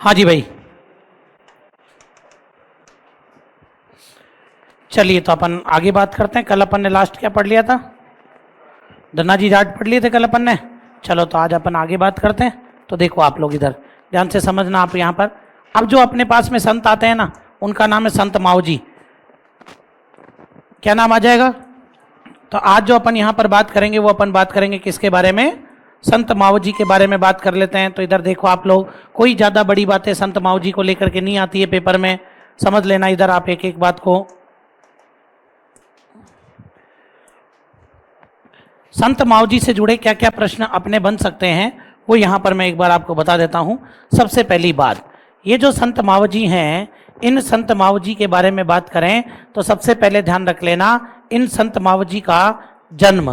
हाँ जी भाई, चलिए तो अपन आगे बात करते हैं। कल अपन ने लास्ट क्या पढ़ लिया था? धन्नाजी जाट पढ़ लिए थे कल अपन ने। चलो तो आज अपन आगे बात करते हैं। तो देखो आप लोग इधर ध्यान से समझना। आप यहाँ पर अब जो अपने पास में संत आते हैं ना, उनका नाम है संत मावजी। क्या नाम आ जाएगा? तो आज जो अपन यहाँ पर बात करेंगे वो अपन बात करेंगे किसके बारे में? संत मावजी के बारे में बात कर लेते हैं। तो इधर देखो आप लोग, कोई ज़्यादा बड़ी बातें संत मावजी को लेकर के नहीं आती है पेपर में, समझ लेना इधर आप एक एक बात को। संत मावजी से जुड़े क्या क्या प्रश्न अपने बन सकते हैं वो यहाँ पर मैं एक बार आपको बता देता हूँ। सबसे पहली बात, ये जो संत मावजी हैं, इन संत मावजी के बारे में बात करें तो सबसे पहले ध्यान रख लेना इन संत मावजी का जन्म।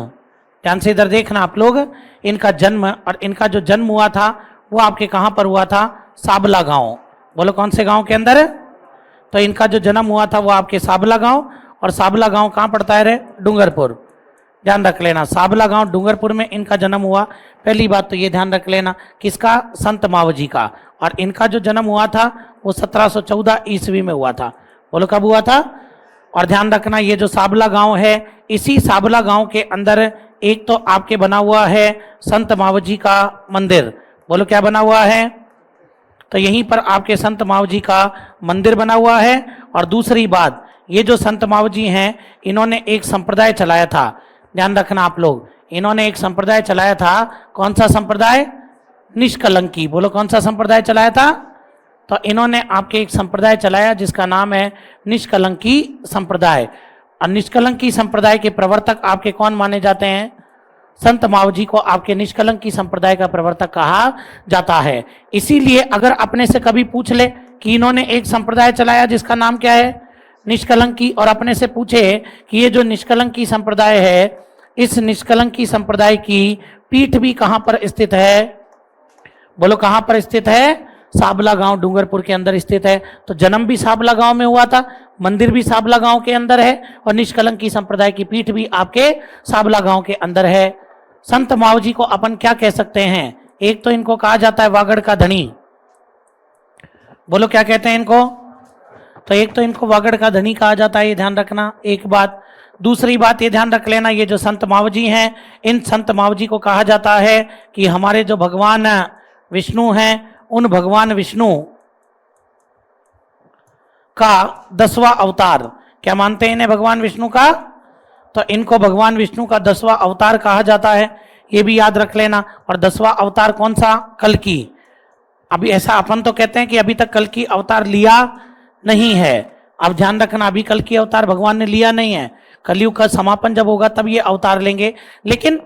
ध्यान से इधर देखना आप लोग, इनका जन्म, और इनका जो जन्म हुआ था वो आपके कहाँ पर हुआ था? साबला गांव। बोलो कौन से गांव के अंदर? तो इनका जो जन्म हुआ था वो आपके साबला गांव। और साबला गांव कहाँ पड़ता है रे? डूंगरपुर। ध्यान रख लेना, साबला गांव डूंगरपुर में इनका जन्म हुआ। पहली बात तो ये ध्यान रख लेना, किसका? संत मावजी का। और इनका जो जन्म हुआ था वो 1714 ईस्वी में हुआ था। बोलो कब हुआ था? और ध्यान रखना ये जो साबला गांव है, इसी साबला गांव के अंदर एक तो आपके बना हुआ है संत मावजी का मंदिर। बोलो क्या बना हुआ है? तो यहीं पर आपके संत मावजी का मंदिर बना हुआ है। और दूसरी बात, ये जो संत मावजी हैं, इन्होंने एक संप्रदाय चलाया था। ध्यान रखना आप लोग, इन्होंने एक संप्रदाय चलाया था। कौन सा संप्रदाय? निष्कलंकी। बोलो कौन सा संप्रदाय चलाया था? तो इन्होंने आपके एक संप्रदाय चलाया जिसका नाम है निष्कलंकी संप्रदाय। और निष्कलंकी संप्रदाय के प्रवर्तक आपके कौन माने जाते हैं? संत मावजी को आपके निष्कलंकी संप्रदाय का प्रवर्तक कहा जाता है। इसीलिए अगर अपने से कभी पूछ ले कि इन्होंने एक संप्रदाय चलाया जिसका नाम क्या है? निष्कलंकी, और अपने से पूछे कि ये जो निष्कलंकी संप्रदाय है, इस निष्कलंकी संप्रदाय की पीठ भी कहाँ पर स्थित है? बोलो कहाँ पर स्थित है? साबला गांव डूंगरपुर के अंदर स्थित है। तो जन्म भी साबला गांव में हुआ था, मंदिर भी साबला गांव के अंदर है, और निष्कलंकी संप्रदाय की पीठ भी आपके साबला गांव के अंदर है। संत मावजी को अपन क्या कह सकते हैं? एक तो इनको कहा जाता है वागड़ का धनी। बोलो क्या कहते हैं इनको? तो एक तो इनको वागड़ का धनी कहा जाता है, ये ध्यान रखना एक बात। दूसरी बात ये ध्यान रख लेना, ये जो संत मावजी हैं, इन संत मावजी को कहा जाता है कि हमारे जो भगवान विष्णु हैं, उन भगवान विष्णु का 10वां अवतार। क्या मानते हैं इन्हें भगवान विष्णु का? तो इनको भगवान विष्णु का 10वां अवतार कहा जाता है, ये भी याद रख लेना। और 10वां अवतार कौन सा? कल्कि। अभी ऐसा अपन तो कहते हैं कि अभी तक कल्कि अवतार लिया नहीं है। अब ध्यान रखना, अभी कल्कि अवतार भगवान ने लिया नहीं है। कलयुग का समापन जब होगा तब ये अवतार लेंगे। लेकिन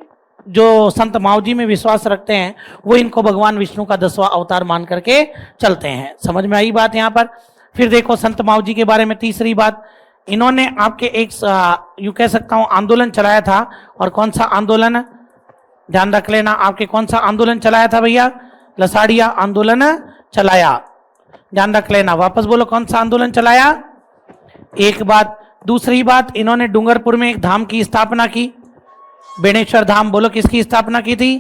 जो संत मावजी में विश्वास रखते हैं वो इनको भगवान विष्णु का 10वां अवतार मान करके चलते हैं। समझ में आई बात यहाँ पर? फिर देखो संत मावजी के बारे में तीसरी बात, इन्होंने आपके एक यूं कह सकता हूं आंदोलन चलाया था। और कौन सा आंदोलन? ध्यान रख लेना, आपके कौन सा आंदोलन चलाया था भैया? लसाड़िया आंदोलन चलाया। ध्यान रख लेना, वापस बोलो कौन सा आंदोलन चलाया? एक बात। दूसरी बात, इन्होंने डूंगरपुर में एक धाम की स्थापना की, बेणेश्वर धाम। बोलो किसकी स्थापना की थी?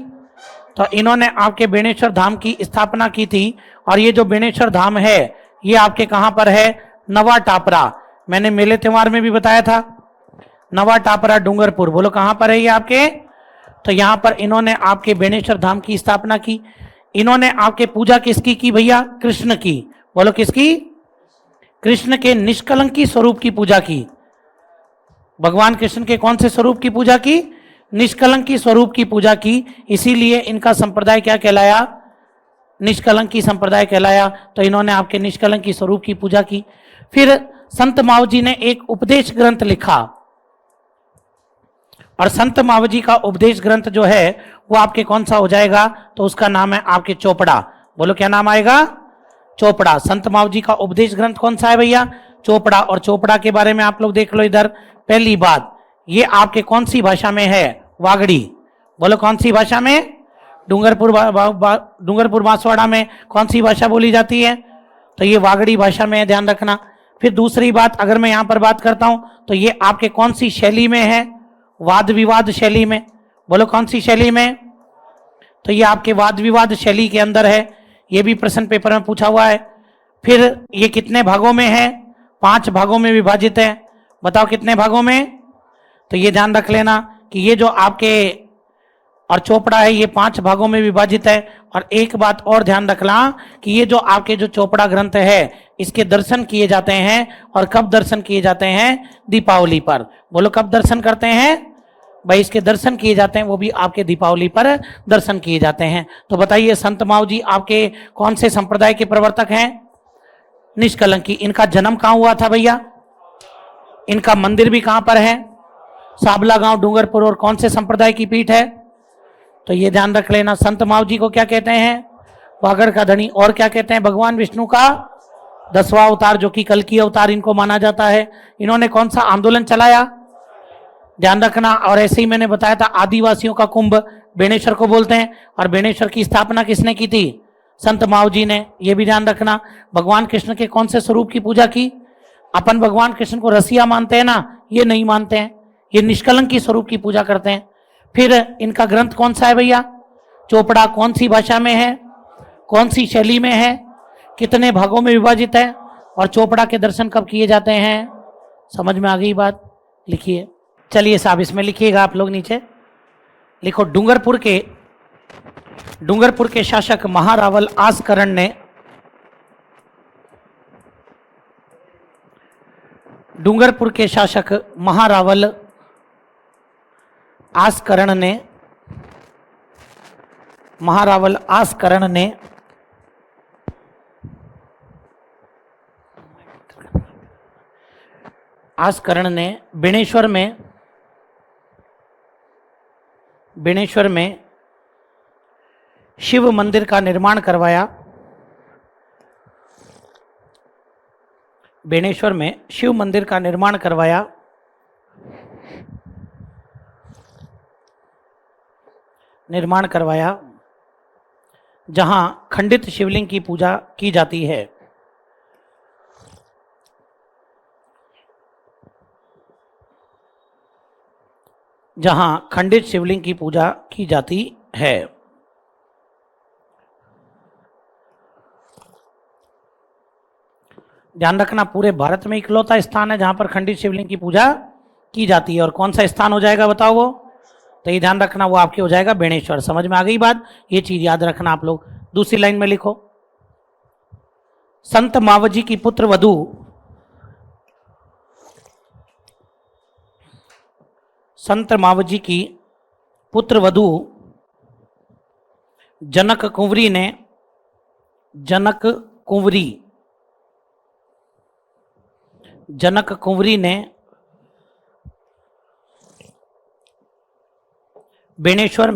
तो इन्होंने आपके बेणेश्वर धाम की स्थापना की थी। और ये जो बेणेश्वर धाम है ये आपके कहां पर है? नवा टापरा। मैंने मेले त्योहार में भी बताया था, नवा टापरा डूंगरपुर। बोलो कहां पर है ये आपके? तो यहां पर इन्होंने आपके बेणेश्वर धाम की स्थापना की। इन्होंने आपके पूजा किसकी की भैया? कृष्ण की। बोलो किसकी? कृष्ण के निष्कलंकी स्वरूप की पूजा की। भगवान कृष्ण के कौन से स्वरूप की पूजा की? निष्कलंकी स्वरूप की पूजा की। इसीलिए इनका संप्रदाय क्या कहलाया? निष्कलंकी संप्रदाय कहलाया। तो इन्होंने आपके निष्कलंकी स्वरूप की पूजा की। फिर संत मावजी ने एक उपदेश ग्रंथ लिखा, और संत मावजी का उपदेश ग्रंथ जो है वो आपके कौन सा हो जाएगा? तो उसका नाम है आपके चोपड़ा। बोलो क्या नाम आएगा? चोपड़ा। संत मावजी का उपदेश ग्रंथ कौन सा है भैया? चोपड़ा। और चोपड़ा के बारे में आप लोग देख लो इधर। पहली बात, ये आपके कौन सी भाषा में है? वागड़ी। बोलो कौन सी भाषा में? डूंगरपुर बांसवाड़ा में कौन सी भाषा बोली जाती है? तो ये वागड़ी भाषा में है, ध्यान रखना। फिर दूसरी बात, अगर मैं यहां पर बात करता हूं तो ये आपके कौन सी शैली में है? वाद विवाद शैली में। बोलो कौन सी शैली में? तो ये आपके वाद विवाद शैली के अंदर है। ये भी प्रश्न पेपर में पूछा हुआ है। फिर ये कितने भागों में है? 5 भागों में विभाजित है। बताओ कितने भागों में? तो ये ध्यान रख लेना कि ये जो आपके और चोपड़ा है ये 5 भागों में विभाजित है। और एक बात और ध्यान रखना कि ये जो आपके जो चोपड़ा ग्रंथ है इसके दर्शन किए जाते हैं। और कब दर्शन किए जाते हैं? दीपावली पर। बोलो कब दर्शन करते हैं भाई? इसके दर्शन किए जाते हैं वो भी आपके दीपावली पर दर्शन किए जाते हैं। तो बताइए संत माव जी आपके कौन से संप्रदाय के प्रवर्तक हैं? निष्कलंकी। इनका जन्म कहाँ हुआ था भैया? इनका मंदिर भी कहां पर है? साबला गांव डूंगरपुर। और कौन से संप्रदाय की पीठ है? तो ये ध्यान रख लेना। संत माव जी को क्या कहते हैं? वागड़ का धनी। और क्या कहते हैं? भगवान विष्णु का 10वां अवतार जो कि कल्कि अवतार इनको माना जाता है। इन्होंने कौन सा आंदोलन चलाया? ध्यान रखना। और ऐसे ही मैंने बताया था आदिवासियों का कुंभ बेणेश्वर को बोलते हैं। और बेणेश्वर की स्थापना किसने की थी? संत माव जी ने। यह भी ध्यान रखना। भगवान कृष्ण के कौन से स्वरूप की पूजा की? अपन भगवान कृष्ण को रसिया मानते हैं ना, ये नहीं मानते हैं, ये निष्कलंकी स्वरूप की पूजा करते हैं। फिर इनका ग्रंथ कौन सा है भैया? चोपड़ा। कौन सी भाषा में है? कौन सी शैली में है? कितने भागों में विभाजित है? और चोपड़ा के दर्शन कब किए जाते हैं? समझ में आ गई बात? लिखिए। चलिए साहब इसमें लिखिएगा आप लोग नीचे लिखो। डूंगरपुर के शासक महारावल आसकरण ने डूंगरपुर के शासक महारावल आसकरण ने बेणेश्वर में शिव मंदिर का निर्माण करवाया। बेणेश्वर में शिव मंदिर का निर्माण करवाया। जहां खंडित शिवलिंग की पूजा की जाती है। जहां खंडित शिवलिंग की पूजा की जाती है। ध्यान रखना पूरे भारत में इकलौता स्थान है जहां पर खंडित शिवलिंग की पूजा की जाती है। और कौन सा स्थान हो जाएगा बताओ वो? तो ये ध्यान रखना वो आपके हो जाएगा बेणेश्वर। समझ में आ गई बात? ये चीज याद रखना आप लोग। दूसरी लाइन में लिखो। संत मावजी की पुत्र वधू जनक कुंवरी ने बेणेश्वर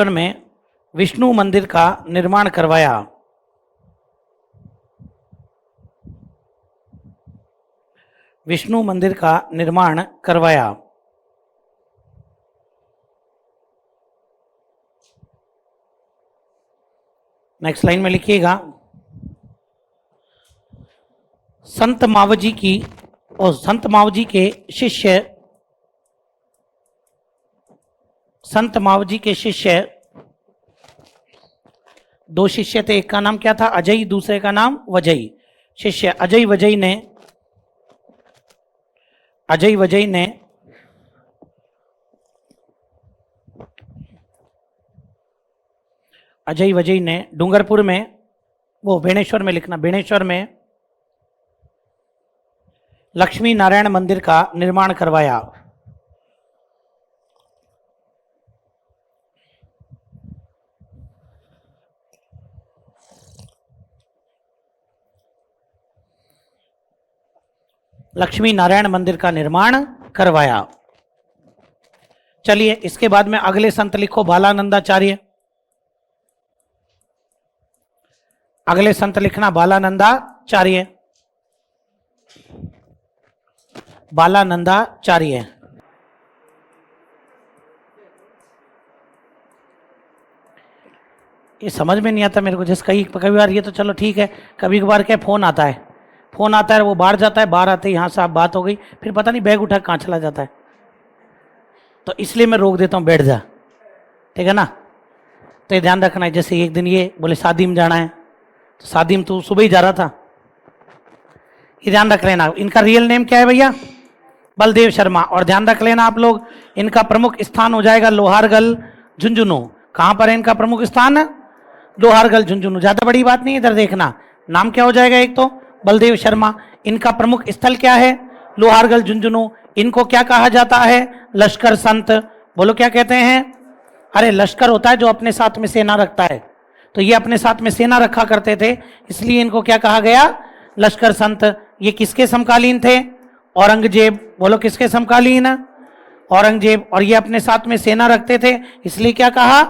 में विष्णु मंदिर का निर्माण करवाया। नेक्स्ट लाइन में लिखिएगा। संत मावजी के शिष्य 2 शिष्य थे। एक का नाम क्या था? अजय। दूसरे का नाम वजई। शिष्य अजय वजई ने डूंगरपुर में, वो बेणेश्वर में लिखना, बेणेश्वर में लक्ष्मी नारायण मंदिर का निर्माण करवाया। लक्ष्मी नारायण मंदिर का निर्माण करवाया। चलिए इसके बाद में अगले संत लिखो बालानंदाचार्य। अगले संत लिखना बालानंदाचार्य। ये समझ में नहीं आता मेरे को। जैसे कभी बार ये तो चलो ठीक है, कभी कभार क्या फोन आता है वो बाहर जाता है, बाहर आते ही यहाँ से आप बात हो गई, फिर पता नहीं बैग उठा कहाँ चला जाता है। तो इसलिए मैं रोक देता हूँ, बैठ जा। ठीक है ना। तो ये ध्यान रखना है, जैसे एक दिन ये बोले शादी में जाना है, तो शादी में तो सुबह ही जा रहा था, ये ध्यान रख लेना। इनका रियल नेम क्या है भैया? बलदेव शर्मा। और ध्यान रख लेना आप लोग, इनका प्रमुख स्थान हो जाएगा लोहारगल झुंझुनू। कहां पर है इनका प्रमुख स्थान? लोहारगल झुंझुनू। ज्यादा बड़ी बात नहीं, इधर देखना। नाम क्या हो जाएगा? एक तो बलदेव शर्मा। इनका प्रमुख स्थल क्या है? लोहारगल झुंझुनू। इनको क्या कहा जाता है? लश्कर संत। बोलो क्या कहते हैं? अरे लश्कर होता है जो अपने साथ में सेना रखता है, तो ये अपने साथ में सेना रखा करते थे, इसलिए इनको क्या कहा गया? लश्कर संत। ये किसके समकालीन थे? औरंगजेब। बोलो किसके समकालीन? औरंगजेब। और ये अपने साथ में सेना रखते थे, इसलिए क्या कहा?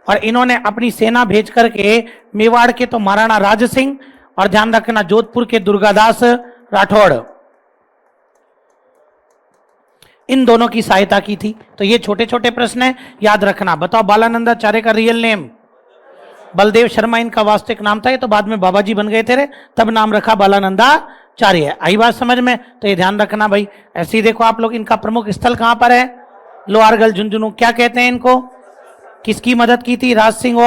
और इन्होंने अपनी सेना भेज करके मेवाड़ के तो महाराणा राज सिंह, और ध्यान रखना जोधपुर के दुर्गादास राठौड़, इन दोनों की सहायता की थी। तो ये छोटे छोटे प्रश्न है, याद रखना। बताओ बालानंदाचार्य का रियल नेम? बलदेव शर्मा इनका वास्तविक नाम था, ये तो बाद में बाबा जी बन गए थे, तब नाम रखा बालानंदाचार्य। आई बात समझ में? तो ये ध्यान रखना भाई। ऐसे ही देखो आप लोग, इनका प्रमुख स्थल कहां पर है? लोहारगल झुंझुनू। क्या कहते हैं इनको? किसकी मदद की थी? राज सिंह।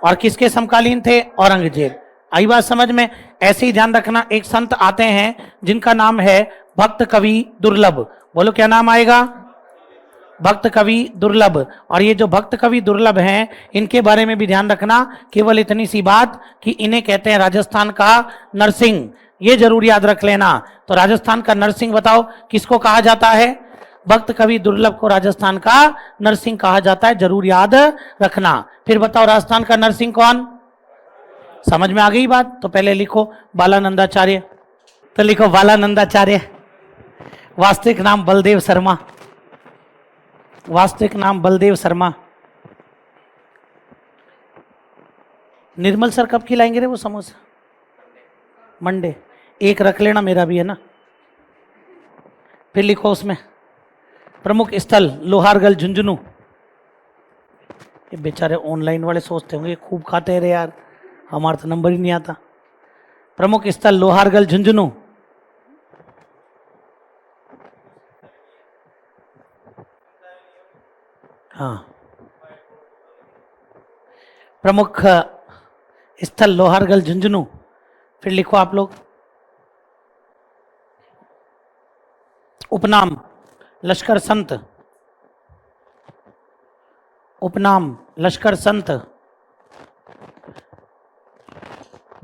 और किसके समकालीन थे? औरंगजेब। आई बात समझ में? ऐसे ही ध्यान रखना, एक संत आते हैं जिनका नाम है भक्त कवि दुर्लभ। बोलो क्या नाम आएगा? भक्त कवि दुर्लभ। और ये जो भक्त कवि दुर्लभ हैं, इनके बारे में भी ध्यान रखना। केवल इतनी सी बात कि इन्हें कहते हैं राजस्थान का नरसिंह, ये जरूर याद रख लेना। तो राजस्थान का नरसिंह बताओ किसको कहा जाता है? भक्त कवि दुर्लभ को राजस्थान का नरसिंह कहा जाता है, जरूर याद रखना। फिर बताओ राजस्थान का नरसिंह कौन? समझ में आ गई बात? तो पहले लिखो बालानंदाचार्य। तो लिखो बालानंदाचार्य, वास्तविक नाम बलदेव शर्मा। वास्तविक नाम बलदेव शर्मा। निर्मल सर कब खिलाएंगे रे वो समोसा? मंडे। एक रख लेना, मेरा भी है ना। फिर लिखो उसमें प्रमुख स्थल लोहारगल झुंझुनू। ये बेचारे ऑनलाइन वाले सोचते होंगे खूब खाते हैं रे यार, हमारा तो नंबर ही नहीं आता। प्रमुख स्थल लोहारगल झुंझुनू। हाँ, प्रमुख स्थल लोहारगल झुंझुनू। फिर लिखो आप लोग उपनाम लश्कर संत। उपनाम लश्कर संत,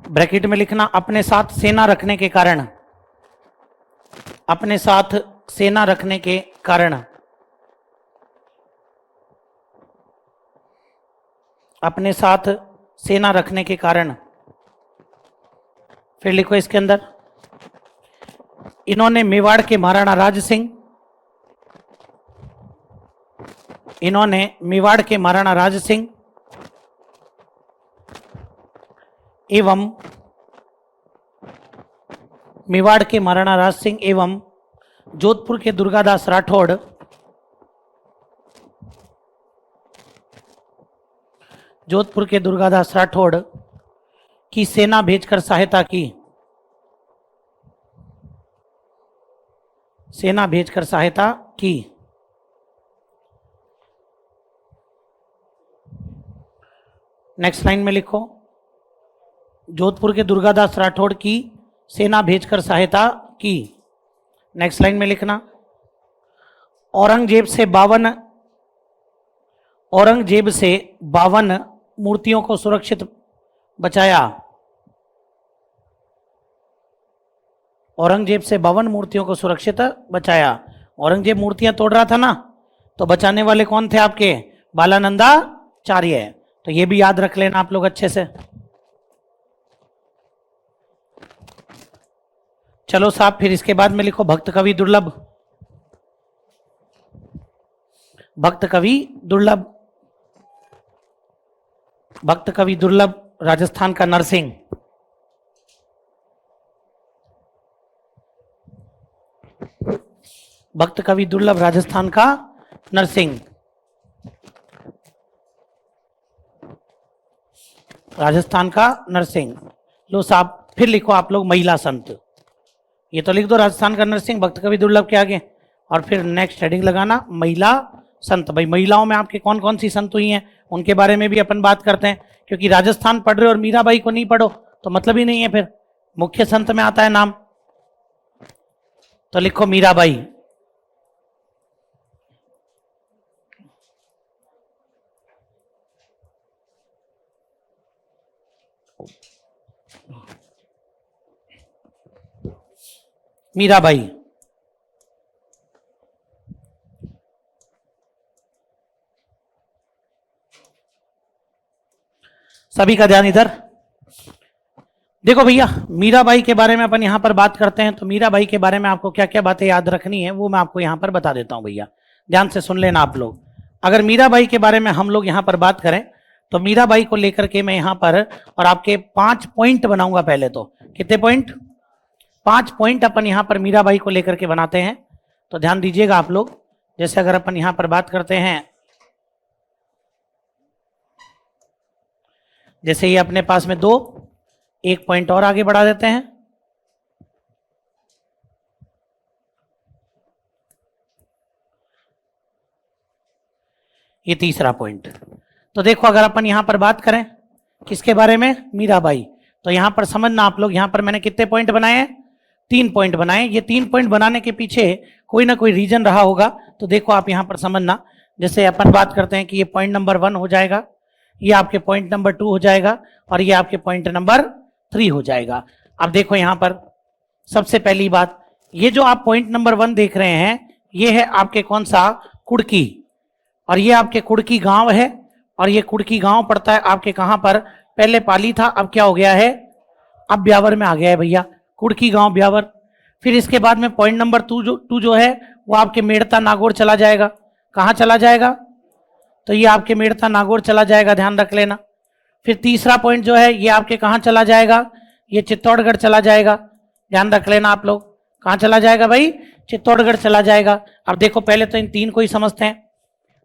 ब्रैकेट में लिखना अपने साथ सेना रखने के कारण। अपने साथ सेना रखने के कारण। अपने साथ सेना रखने के कारण। फिर लिखो इसके अंदर इन्होंने मेवाड़ के महाराणा राज सिंह, इन्होंने मेवाड़ के महाराणा राज सिंह एवं मेवाड़ के महाराणा राज सिंह एवं जोधपुर के दुर्गादास राठौड़ जोधपुर के दुर्गादास राठौड़ की सेना भेजकर सहायता की। सेना भेजकर सहायता की। नेक्स्ट लाइन में लिखो जोधपुर के दुर्गादास राठौड़ की सेना भेजकर सहायता की। नेक्स्ट लाइन में लिखना औरंगजेब से 52 मूर्तियों को सुरक्षित बचाया। औरंगजेब से 52 मूर्तियों को सुरक्षित बचाया। औरंगजेब मूर्तियां तोड़ रहा था ना, तो बचाने वाले कौन थे आपके? बालानंदाचार्य। तो ये भी याद रख लेना आप लोग अच्छे से। चलो साहब, फिर इसके बाद में लिखो भक्त कवि दुर्लभ। भक्त कवि दुर्लभ। भक्त कवि दुर्लभ राजस्थान का नरसिंह। भक्त कवि दुर्लभ राजस्थान का नरसिंह। राजस्थान का नरसिंह। लो साहब, फिर लिखो आप लोग महिला संत। ये तो लिख दो राजस्थान का नरसिंह भक्त कवि दुर्लभ के आगे, और फिर नेक्स्ट हेडिंग लगाना महिला संत। भाई महिलाओं में आपके कौन कौन सी संत हुई हैं उनके बारे में भी अपन बात करते हैं, क्योंकि राजस्थान पढ़ रहे हो और मीराबाई को नहीं पढ़ो तो मतलब ही नहीं है, फिर मुख्य संत में आता है नाम, तो लिखो मीराबाई। मीराबाई सभी का ध्यान इधर। देखो भैया, मीराबाई के बारे में अपन यहां पर बात करते हैं, तो मीराबाई के बारे में आपको क्या क्या बातें याद रखनी है वो मैं आपको यहां पर बता देता हूं भैया, ध्यान से सुन लेना आप लोग। अगर मीराबाई के बारे में हम लोग यहां पर बात करें तो मीराबाई को लेकर के मैं यहां पर और आपके 5 पॉइंट बनाऊंगा। पहले तो कितने पॉइंट? 5 पॉइंट अपन यहां पर मीराबाई को लेकर के बनाते हैं, तो ध्यान दीजिएगा आप लोग। जैसे अगर अपन यहां पर बात करते हैं, जैसे ये अपने पास में 2, एक पॉइंट और आगे बढ़ा देते हैं। ये तीसरा पॉइंट। तो देखो अगर अपन यहां पर बात करें किसके बारे में? मीराबाई। तो यहां पर समझना आप लोग, यहां पर मैंने कितने पॉइंट बनाए हैं? 3 पॉइंट बनाए। ये 3 पॉइंट बनाने के पीछे कोई ना कोई रीजन रहा होगा, तो देखो आप यहां पर समझना। जैसे अपन बात करते हैं कि ये पॉइंट नंबर 1 हो जाएगा, ये आपके पॉइंट नंबर 2 हो जाएगा और ये आपके पॉइंट नंबर 3 हो जाएगा। अब देखो यहां पर सबसे पहली बात, ये जो आप पॉइंट नंबर 1 देख रहे हैं ये है आपके कौन सा? कुड़की। और ये आपके कुड़की गांव है, और ये कुड़की गांव पड़ता है आपके कहां पर? पहले पाली था, अब क्या हो गया है? अब ब्यावर में आ गया है भैया, कुड़की गांव ब्यावर। फिर इसके बाद में पॉइंट नंबर 2 जो है वो आपके मेड़ता नागौर चला जाएगा। कहां चला जाएगा? तो ये आपके मेड़ता नागौर चला जाएगा, ध्यान रख लेना। फिर तीसरा पॉइंट जो है ये आपके कहां चला जाएगा? ये चित्तौड़गढ़ चला जाएगा, ध्यान रख लेना आप लोग। कहां चला जाएगा भाई? चित्तौड़गढ़ चला जाएगा। अब देखो पहले तो इन 3 को ही समझते हैं।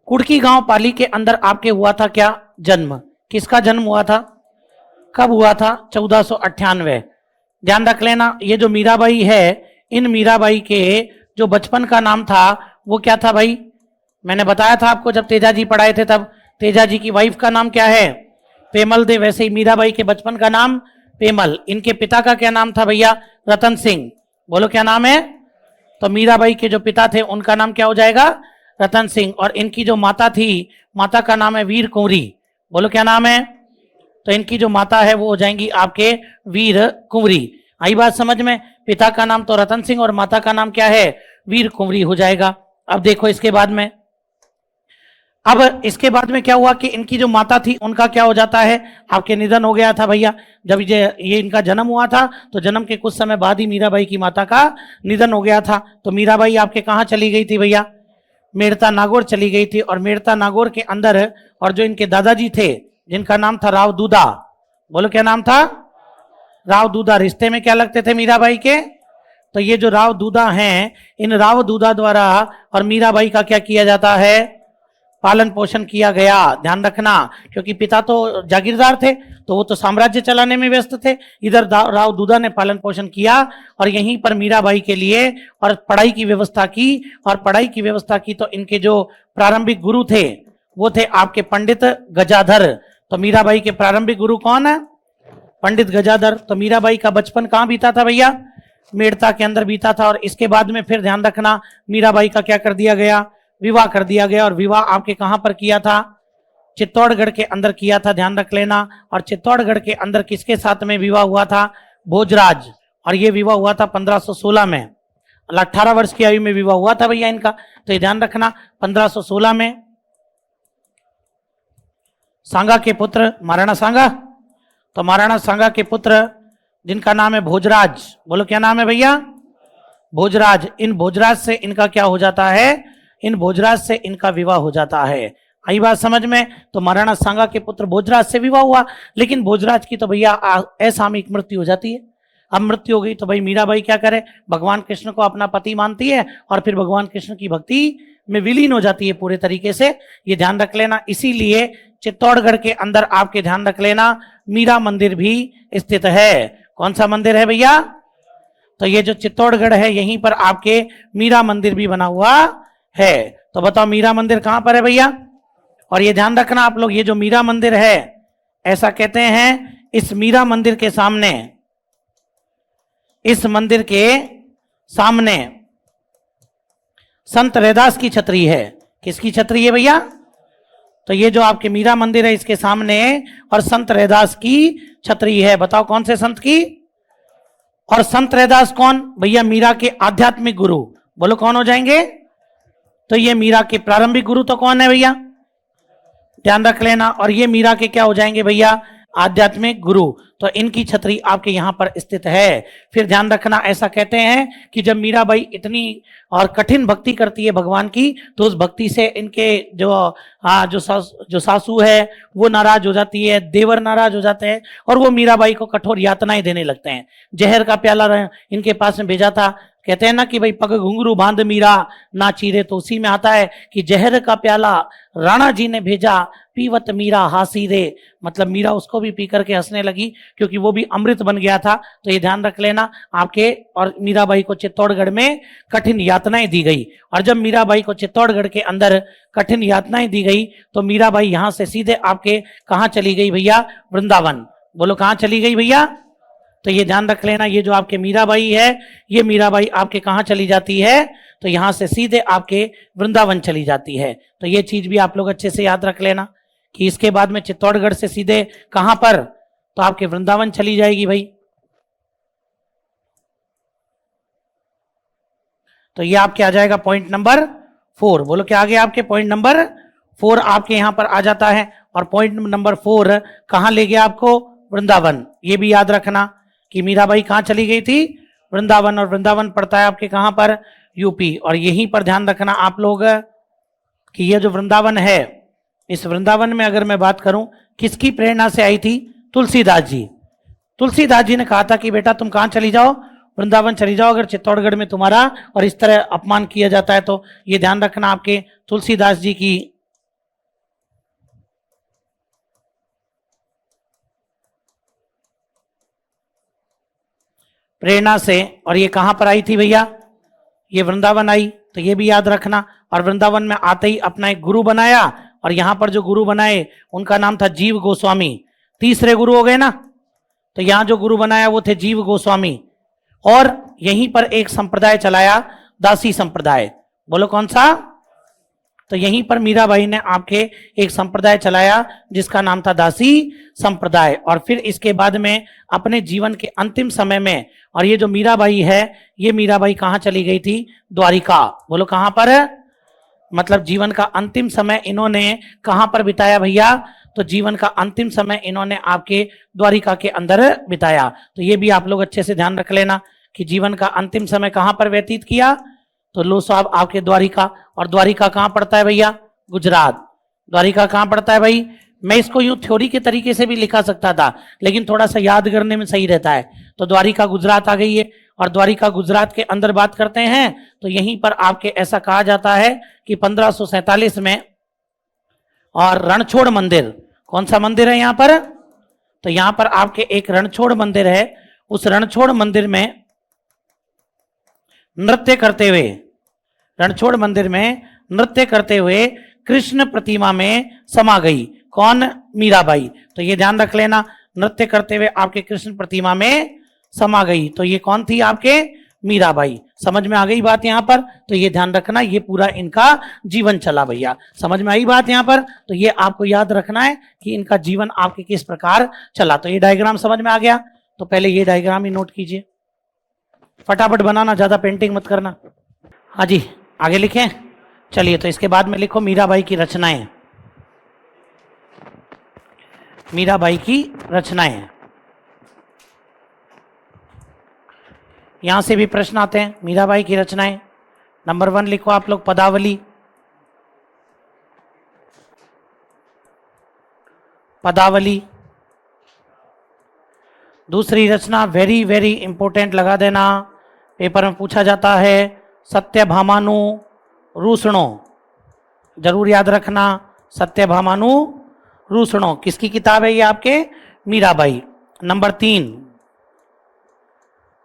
कुड़की गांव पाली के अंदर आपके हुआ था क्या? जन्म। किसका जन्म हुआ था? कब हुआ था? 1498। ध्यान रख लेना। ये जो मीराबाई है, इन मीराबाई के जो बचपन का नाम था वो क्या था भाई? मैंने बताया था आपको जब तेजा जी पढ़ाए थे, तब तेजा जी की वाइफ का नाम क्या है? पेमल दे। वैसे ही मीराबाई के बचपन का नाम पेमल। इनके पिता का क्या नाम था भैया? रतन सिंह। बोलो क्या नाम है? तो मीराबाई के जो पिता थे उनका नाम क्या हो जाएगा? रतन सिंह। और इनकी जो माता थी, माता का नाम है वीर कुंवरी। बोलो क्या नाम है? तो इनकी जो माता है वो हो जाएंगी आपके वीर कुंवरी। आई बात समझ में? पिता का नाम तो रतन सिंह और माता का नाम क्या है? वीर कुंवरी हो जाएगा। अब देखो इसके बाद में, अब इसके बाद में क्या हुआ कि इनकी जो माता थी उनका क्या हो जाता है? आपके निधन हो गया था भैया। जब ये इनका जन्म हुआ था तो जन्म के कुछ समय बाद ही मीराबाई की माता का निधन हो गया था। तो मीराबाई आपके कहाँ चली गई थी भैया? मेड़ता नागौर चली गई थी। और मेड़ता नागौर के अंदर, और जो इनके दादाजी थे जिनका नाम था राव दूदा। बोलो क्या नाम था? राव दूदा। रिश्ते में क्या लगते थे मीराबाई के? तो ये जो राव दूदा हैं, इन राव दूदा द्वारा और मीराबाई का क्या किया जाता है? पालन पोषण किया गया। ध्यान रखना, क्योंकि पिता तो जागीरदार थे तो वो तो साम्राज्य चलाने में व्यस्त थे, इधर राव दूदा ने पालन पोषण किया और यहीं पर मीराबाई के लिए और पढ़ाई की व्यवस्था की। और पढ़ाई की व्यवस्था की तो इनके जो प्रारंभिक गुरु थे वो थे आपके पंडित गजाधर। तो मीराबाई के प्रारंभिक गुरु कौन है? पंडित गजाधर। तो मीराबाई का बचपन कहाँ बीता था भैया? मेड़ता के अंदर बीता था। और इसके बाद में फिर ध्यान रखना, मीराबाई का क्या कर दिया गया? विवाह कर दिया गया। और विवाह आपके कहां पर किया था? चित्तौड़गढ़ के अंदर किया था, ध्यान रख लेना। और चित्तौड़गढ़ के अंदर किसके साथ में विवाह हुआ था? भोजराज। और ये विवाह हुआ था 1516 में। 18 वर्ष की आयु में विवाह हुआ था भैया इनका, तो ये ध्यान रखना। 1516 में सांगा के पुत्र, महाराणा सांगा, तो महाराणा सांगा के पुत्र जिनका नाम है भोजराज। बोलो क्या नाम है भैया? भोजराज। इन भोजराज से इनका क्या हो जाता है? इन भोजराज से इनका विवाह हो जाता है। आई बात समझ में? तो महाराणा सांगा के पुत्र भोजराज से विवाह हुआ, लेकिन भोजराज की तो भैया असामयिक मृत्यु हो जाती है। अब मृत्यु हो गई तो भाई मीराबाई क्या करे? भगवान कृष्ण को अपना पति मानती है और फिर भगवान कृष्ण की भक्ति में विलीन हो जाती है पूरे तरीके से। ये ध्यान रख लेना। इसीलिए चित्तौड़गढ़ के अंदर आपके ध्यान रख लेना मीरा मंदिर भी स्थित है। कौन सा मंदिर है भैया? तो ये जो चित्तौड़गढ़ है यहीं पर आपके मीरा मंदिर भी बना हुआ है। तो बताओ मीरा मंदिर कहां पर है भैया? और ये ध्यान रखना आप लोग, ये जो मीरा मंदिर है, ऐसा कहते हैं इस मीरा मंदिर के सामने, इस मंदिर के सामने संत रैदास की छतरी है। किसकी छतरी है भैया? तो ये जो आपके मीरा मंदिर है इसके सामने और संत रैदास की छतरी है। बताओ कौन से संत की? और संत रैदास कौन भैया? मीरा के आध्यात्मिक गुरु। बोलो कौन हो जाएंगे? तो ये मीरा के प्रारंभिक गुरु तो कौन है भैया? ध्यान रख लेना। और ये मीरा के क्या हो जाएंगे भैया? आध्यात्मिक गुरु। तो इनकी छतरी आपके यहां पर स्थित है। फिर ध्यान रखना, ऐसा कहते हैं कि जब मीराबाई इतनी और कठिन भक्ति करती है भगवान की, तो उस भक्ति से इनके जो सासू है वो नाराज हो जाती है, देवर नाराज हो जाते हैं और वो मीराबाई को कठोर यातनाएं देने लगते हैं। जहर का प्याला इनके पास में भेजा था। कहते हैं ना कि भाई पग घुंघरू बांध मीरा ना चीरे, तो उसी में आता है कि जहर का प्याला राणा जी ने भेजा, पीवत मीरा हासी रे। मतलब मीरा उसको भी पी करके हंसने लगी क्योंकि वो भी अमृत बन गया था। तो ये ध्यान रख लेना आपके। और मीराबाई को चित्तौड़गढ़ में कठिन यातनाएं दी गई। और जब मीराबाई को चित्तौड़गढ़ के अंदर कठिन यातनाएं दी गई तो मीराबाई यहां से सीधे आपके कहां चली गई भैया? वृंदावन। बोलो कहां चली गई भैया? तो ये ध्यान रख लेना, ये जो आपके मीराबाई है, ये मीराबाई आपके कहां चली जाती है? तो यहां से सीधे आपके वृंदावन चली जाती है। तो ये चीज भी आप लोग अच्छे से याद रख लेना कि इसके बाद में चित्तौड़गढ़ से सीधे कहां पर? तो आपके वृंदावन चली जाएगी भाई। तो ये आपके आ जाएगा पॉइंट नंबर 4। बोलो क्या आ गया आपके? पॉइंट नंबर 4 आपके यहां पर आ जाता है। और पॉइंट नंबर 4 कहां ले गया आपको? वृंदावन। ये भी याद रखना कि मीराबाई कहां चली गई थी? वृंदावन। और वृंदावन पड़ता है आपके कहां पर? यूपी। और यहीं पर ध्यान रखना आप लोग कि ये जो वृंदावन है, इस वृंदावन में अगर मैं बात करूं किसकी प्रेरणा से आई थी? तुलसीदास जी। तुलसीदास जी ने कहा था कि बेटा तुम कहां चली जाओ? वृंदावन चली जाओ, अगर चित्तौड़गढ़ में तुम्हारा और इस तरह अपमान किया जाता है तो। ये ध्यान रखना आपके तुलसीदास जी की प्रेरणा से। और ये कहां पर आई थी भैया? ये वृंदावन आई। तो ये भी याद रखना। और वृंदावन में आते ही अपना एक गुरु बनाया। और यहां पर जो गुरु बनाए उनका नाम था जीव गोस्वामी। तीसरे गुरु हो गए ना। तो यहां जो गुरु बनाया वो थे जीव गोस्वामी। और यहीं पर एक संप्रदाय चलाया, दासी संप्रदाय। बोलो कौन सा? तो यहीं पर मीराबाई ने आपके एक संप्रदाय चलाया जिसका नाम था दासी संप्रदाय। और फिर इसके बाद में अपने जीवन के अंतिम समय में, और ये जो मीराबाई है, ये मीराबाई कहां चली गई थी? द्वारिका। बोलो कहां पर? मतलब जीवन का अंतिम समय इन्होंने कहां पर बिताया भैया? तो जीवन का अंतिम समय इन्होंने आपके द्वारिका के अंदर बिताया। तो ये भी आप लोग अच्छे से ध्यान रख लेना कि जीवन का अंतिम समय कहां पर व्यतीत किया? तो लो साहब आपके द्वारिका। और द्वारिका कहां पड़ता है भैया? गुजरात। द्वारिका कहां पड़ता है भाई? मैं इसको यूं थ्योरी के तरीके से भी लिखा सकता था, लेकिन थोड़ा सा याद करने में सही रहता है। तो द्वारिका गुजरात आ गई है। और द्वारिका गुजरात के अंदर बात करते हैं तो यहीं पर आपके ऐसा कहा जाता है कि 1547 में, और रणछोड़ मंदिर, कौन सा मंदिर है यहां पर? तो यहां पर आपके एक रणछोड़ मंदिर है। उस रणछोड़ मंदिर में नृत्य करते हुए, रणछोड़ मंदिर में नृत्य करते हुए कृष्ण प्रतिमा में समा गई। कौन? मीराबाई। तो ये ध्यान रख लेना, नृत्य करते हुए आपके कृष्ण प्रतिमा में समा गई। तो ये कौन थी आपके? मीराबाई। समझ में आ गई बात यहां पर? तो ये ध्यान रखना, ये पूरा इनका जीवन चला भैया। समझ में आई बात यहां पर? तो ये आपको याद रखना है कि इनका जीवन आपके किस प्रकार चला। तो ये डायग्राम समझ में आ गया? तो पहले ये डायग्राम ही नोट कीजिए, फटाफट बनाना, ज्यादा पेंटिंग मत करना। हाँ जी, आगे लिखें। चलिए, तो इसके बाद में लिखो मीराबाई की रचनाएं। मीराबाई की रचनाएं, यहां से भी प्रश्न आते हैं। मीराबाई की रचनाएं, नंबर 1 लिखो आप लोग, पदावली। पदावली। दूसरी रचना वेरी वेरी इंपॉर्टेंट, लगा देना, पेपर में पूछा जाता है, सत्यभामानु रूसणो। जरूर याद रखना, सत्यभामानु रूसणो। किसकी किताब है ये? आपके मीराबाई। नंबर 3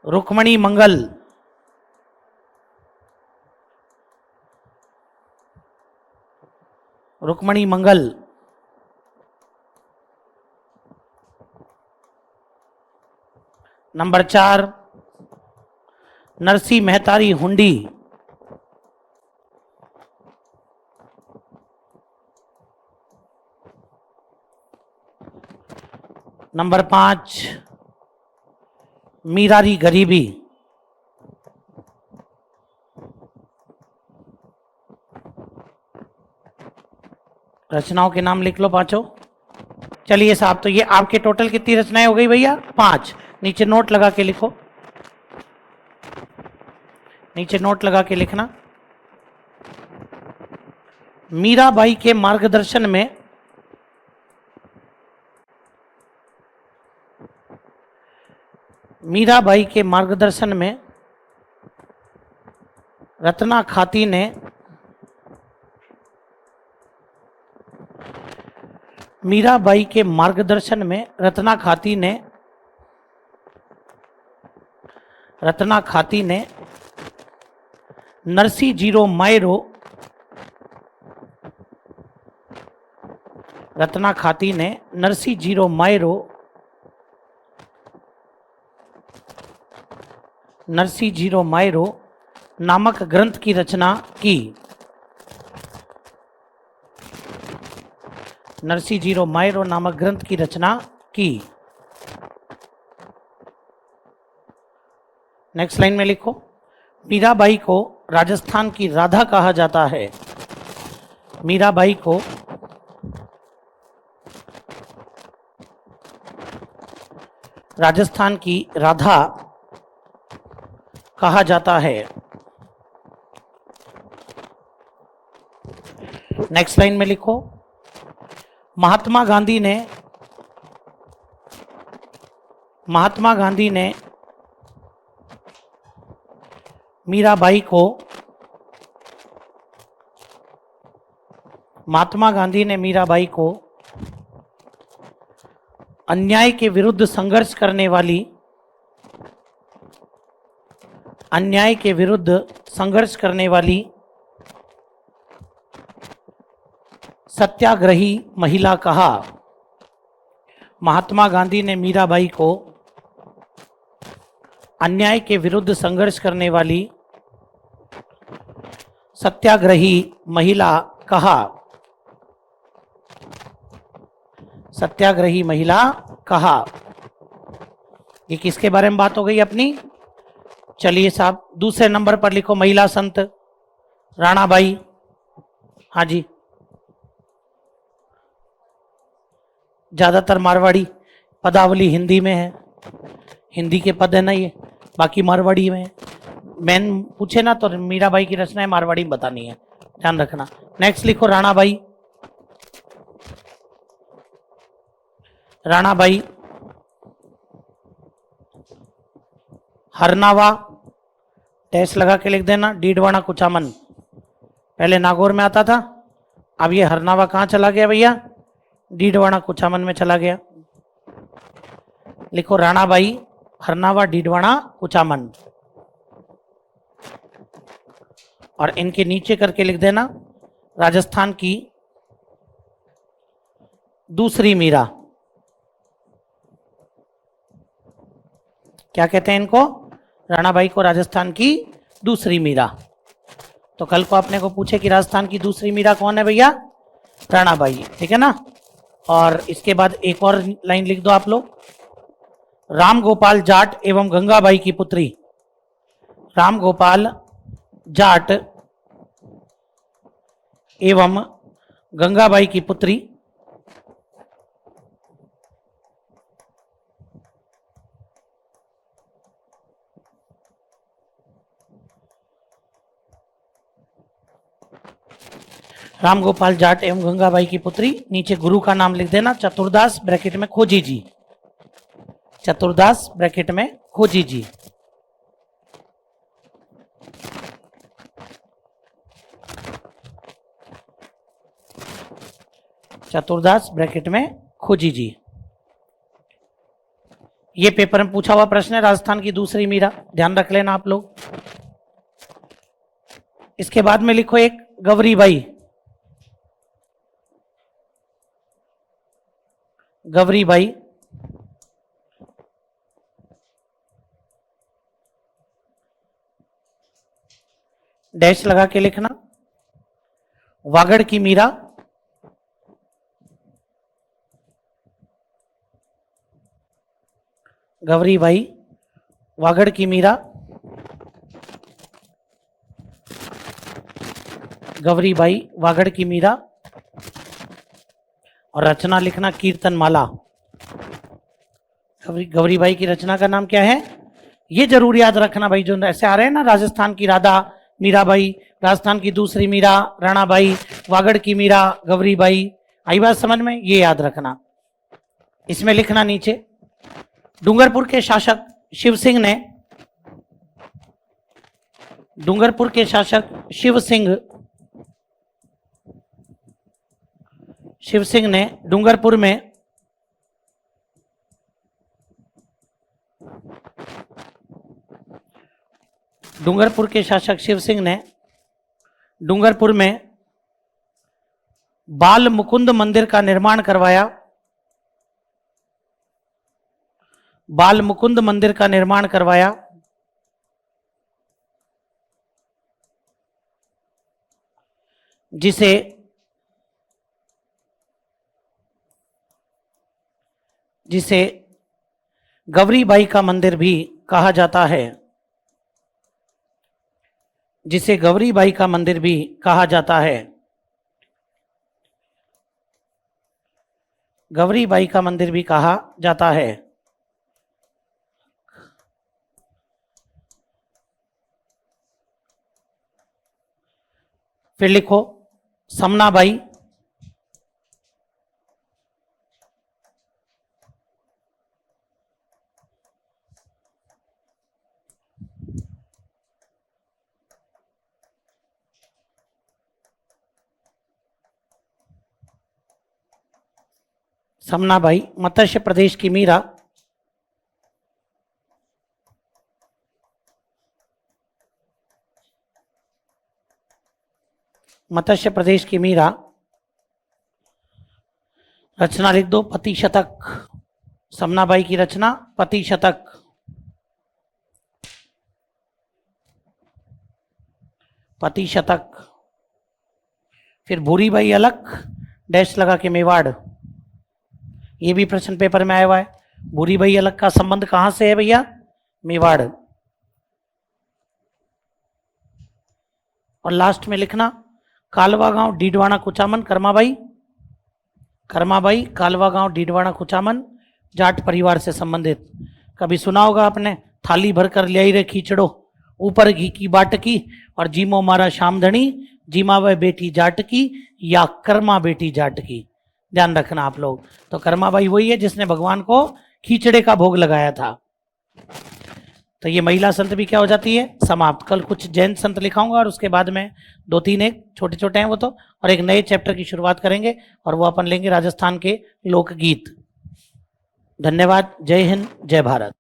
रुक्मणी मंगल। रुक्मणी मंगल, नंबर 4 नरसी मेहतारी हुंडी, नंबर 5 मीरारी गरीबी, रचनाओं के नाम लिख लो पांचों। चलिए साहब, तो ये आपके टोटल कितनी रचनाएं हो गई भैया? 5। नीचे नोट लगा के लिखो, नीचे नोट लगा के लिखना। मीराबाई के मार्गदर्शन में मीराबाई के मार्गदर्शन में रत्ना खाती ने मीराबाई के मार्गदर्शन में रत्ना खाती ने नरसी जीरो मायरो, रत्ना खाती ने Narsi zero Miro, Narsi zero Miro नामक ग्रंथ की रचना की। नरसी जीरो मायरो नामक ग्रंथ की रचना की। नेक्स्ट लाइन में लिखो, मीराबाई को राजस्थान की राधा कहा जाता है। मीराबाई को राजस्थान की राधा कहा जाता है। नेक्स्ट लाइन में लिखो, महात्मा गांधी ने मीराबाई को अन्याय के विरुद्ध संघर्ष करने वाली सत्याग्रही महिला कहा। महात्मा गांधी ने मीराबाई को अन्याय के विरुद्ध संघर्ष करने वाली सत्याग्रही महिला कहा। सत्याग्रही महिला कहा। ये किसके बारे में बात हो गई अपनी? चलिए साहब, दूसरे नंबर पर लिखो महिला संत राणाबाई। हाँ जी, ज्यादातर मारवाड़ी पदावली हिंदी में है, हिंदी के पद है ना ये, बाकी मारवाड़ी में है। मैन पूछे ना तो मीराबाई की रचनाएं मारवाड़ी में बतानी है, ध्यान रखना। नेक्स्ट लिखो राणाबाई। राणाबाई हरनावा, टैस लगा के लिख देना, डीडवाना कुचामन। पहले नागौर में आता था, अब ये हरनावा कहाँ चला गया भैया? डीडवाना कुचामन में चला गया। लिखो राणाबाई हरनावा डीडवाना कुचामन, और इनके नीचे करके लिख देना राजस्थान की दूसरी मीरा। क्या कहते हैं इनको? राणाबाई को राजस्थान की दूसरी मीरा। तो कल को अपने को पूछे कि राजस्थान की दूसरी मीरा कौन है भैया? राणाबाई, ठीक है ना। और इसके बाद एक और लाइन लिख दो आप लोग, राम गोपाल जाट एवं गंगाबाई की पुत्री। राम गोपाल जाट एवं गंगाबाई की पुत्री। राम गोपाल जाट एवं गंगाबाई की पुत्री। नीचे गुरु का नाम लिख देना, चतुरदास ब्रैकेट में खोजी जी। चतुरदास ब्रैकेट में खोजी जी। चतुरदास ब्रैकेट में खोजी जी। ये पेपर में पूछा हुआ प्रश्न है, राजस्थान की दूसरी मीरा, ध्यान रख लेना आप लोग। इसके बाद में लिखो एक गौरीबाई। गवरी बाई, डैश लगा के लिखना, वागड़ की मीरा, गवरी बाई, वागड़ की मीरा, गवरी बाई, वागड़ की मीरा, और रचना लिखना कीर्तन माला। गवरी बाई की रचना का नाम क्या है, ये जरूर याद रखना भाई। जो ऐसे आ रहे हैं ना, राजस्थान की राधा मीराबाई, राजस्थान की दूसरी मीरा राणाबाई, वागड़ की मीरा गवरी बाई, आई बात समझ में, ये याद रखना। इसमें लिखना नीचे, डूंगरपुर के शासक शिव सिंह ने, डूंगरपुर के शासक शिव सिंह ने डूंगरपुर में डूंगरपुर के शासक शिव सिंह ने डूंगरपुर में बाल मुकुंद मंदिर का निर्माण करवाया, बाल मुकुंद मंदिर का निर्माण करवाया, जिसे गवरी बाई का मंदिर भी कहा जाता है, जिसे गवरी बाई का मंदिर भी कहा जाता है। गवरी बाई का मंदिर भी कहा जाता है। फिर लिखो समनाबाई, समनाबाई मत्स्य प्रदेश की मीरा, मत्स्य प्रदेश की मीरा। रचना लिख दो पति शतक, समनाबाई की रचना पति शतक। पति शतक। फिर भूरीबाई अलख, डैश लगा के मेवाड़, ये भी प्रश्न पेपर में आया हुआ है। भूरीबाई अलख का संबंध कहां से है भैया, मेवाड़। और लास्ट में लिखना कालवा गांव डीडवाना कुचामन, कर्माबाई, कर्माबाई कालवा गांव डीडवाना कुचामन, जाट परिवार से संबंधित। कभी सुना होगा आपने, थाली भरकर ले आई रे खींचड़ो, ऊपर घी की बाटकी, और जीमो मारा शामधनी, जीमा वह बेटी जाट की, या कर्मा बेटी जाट की। ध्यान रखना आप लोग। तो कर्माबाई वही है जिसने भगवान को खींचड़े का भोग लगाया था। तो ये महिला संत भी क्या हो जाती है, समाप्त। कल कुछ जैन संत लिखाऊंगा और उसके बाद में 2-3 एक छोटे छोटे हैं वो तो, और एक नए चैप्टर की शुरुआत करेंगे, और वो अपन लेंगे राजस्थान के लोकगीत। धन्यवाद। जय हिंद, जय भारत।